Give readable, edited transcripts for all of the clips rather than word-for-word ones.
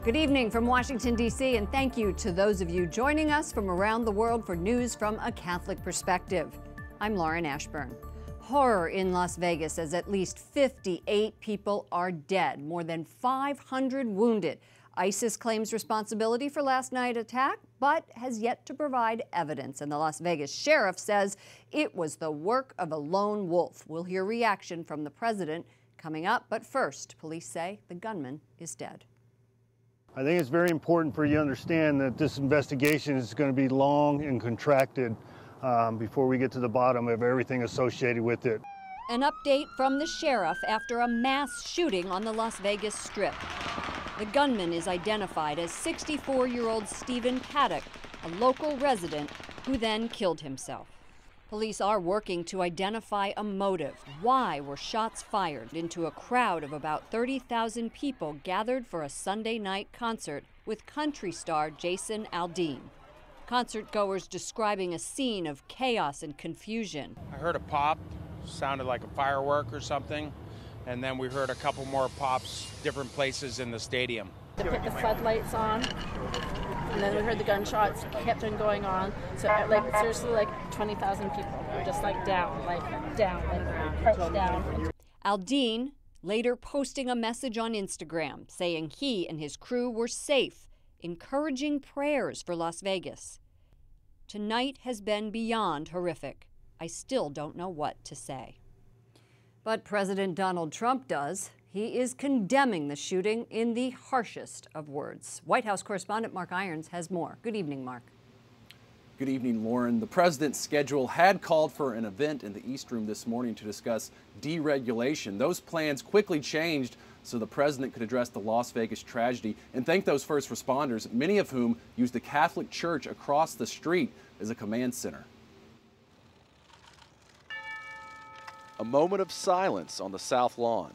Good evening from Washington, D.C., and thank you to those of you joining us from around the world for news from a Catholic perspective. I'm Lauren Ashburn. Horror in Las Vegas as at least 58 people are dead, more than 500 wounded. ISIS claims responsibility for last night's attack, but has yet to provide evidence. And the Las Vegas sheriff says it was the work of a lone wolf. We'll hear reaction from the president coming up, but first, police say the gunman is dead. I think it's very important for you to understand that this investigation is going to be long and contracted before we get to the bottom of everything associated with it. An update from the sheriff after a mass shooting on the Las Vegas Strip. The gunman is identified as 64-year-old Stephen Paddock, a local resident who then killed himself. Police are working to identify a motive. Why were shots fired into a crowd of about 30,000 people gathered for a Sunday night concert with country star Jason Aldean? Concertgoers describing a scene of chaos and confusion. I heard a pop, sounded like a firework or something, and then we heard a couple more pops different places in the stadium. They put the floodlights on, and then we heard the gunshots kept on going on. So, seriously, 20,000 people were just down, crouched down. Aldean later posting a message on Instagram saying he and his crew were safe, encouraging prayers for Las Vegas. Tonight has been beyond horrific. I still don't know what to say. But President Donald Trump does. He is condemning the shooting in the harshest of words. White House correspondent Mark Irons has more. Good evening, Mark. Good evening, Lauren. The president's schedule had called for an event in the East Room this morning to discuss deregulation. Those plans quickly changed so the president could address the Las Vegas tragedy and thank those first responders, many of whom used the Catholic Church across the street as a command center. A moment of silence on the South Lawn.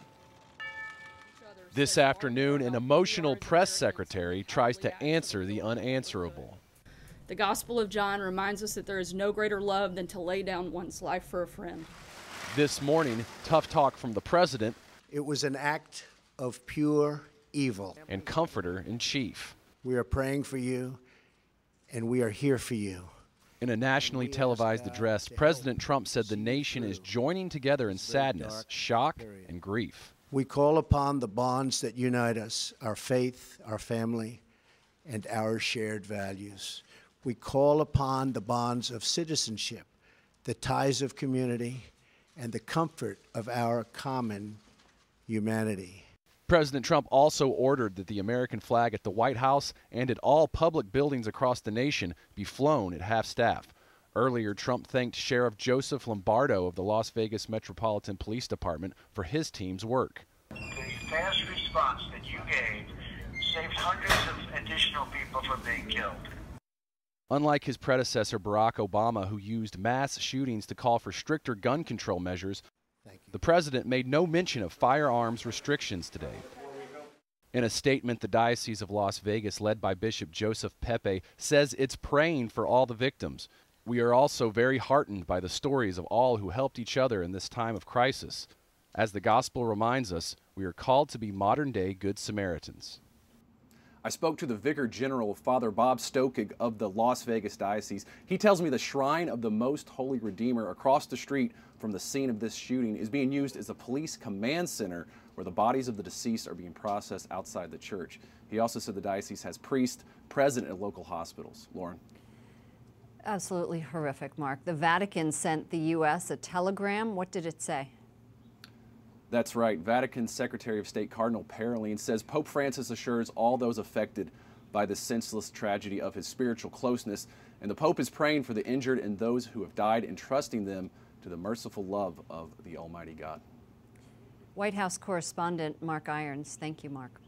This afternoon, an emotional press secretary tries to answer the unanswerable. The Gospel of John reminds us that there is no greater love than to lay down one's life for a friend. This morning, tough talk from the president. It was an act of pure evil. And comforter-in-chief. We are praying for you, and we are here for you. In a nationally televised address, President Trump said the nation is joining together in sadness, shock, and grief. We call upon the bonds that unite us, our faith, our family, and our shared values. We call upon the bonds of citizenship, the ties of community, and the comfort of our common humanity. President Trump also ordered that the American flag at the White House and at all public buildings across the nation be flown at half-staff. Earlier, Trump thanked Sheriff Joseph Lombardo of the Las Vegas Metropolitan Police Department for his team's work. The fast response that you gave saved hundreds of additional people from being killed. Unlike his predecessor Barack Obama, who used mass shootings to call for stricter gun control measures, the president made no mention of firearms restrictions today. In a statement, the Diocese of Las Vegas, led by Bishop Joseph Pepe, says it's praying for all the victims. We are also very heartened by the stories of all who helped each other in this time of crisis. As the gospel reminds us, we are called to be modern-day Good Samaritans. I spoke to the Vicar General, Father Bob Stokig of the Las Vegas Diocese. He tells me the Shrine of the Most Holy Redeemer across the street from the scene of this shooting is being used as a police command center where the bodies of the deceased are being processed outside the church. He also said the diocese has priests present at local hospitals. Lauren. Absolutely horrific, Mark. The Vatican sent the U.S. a telegram. What did it say? That's right. Vatican Secretary of State Cardinal Parolin says Pope Francis assures all those affected by the senseless tragedy of his spiritual closeness, and the Pope is praying for the injured and those who have died, entrusting them to the merciful love of the Almighty God. White House correspondent Mark Irons. Thank you, Mark.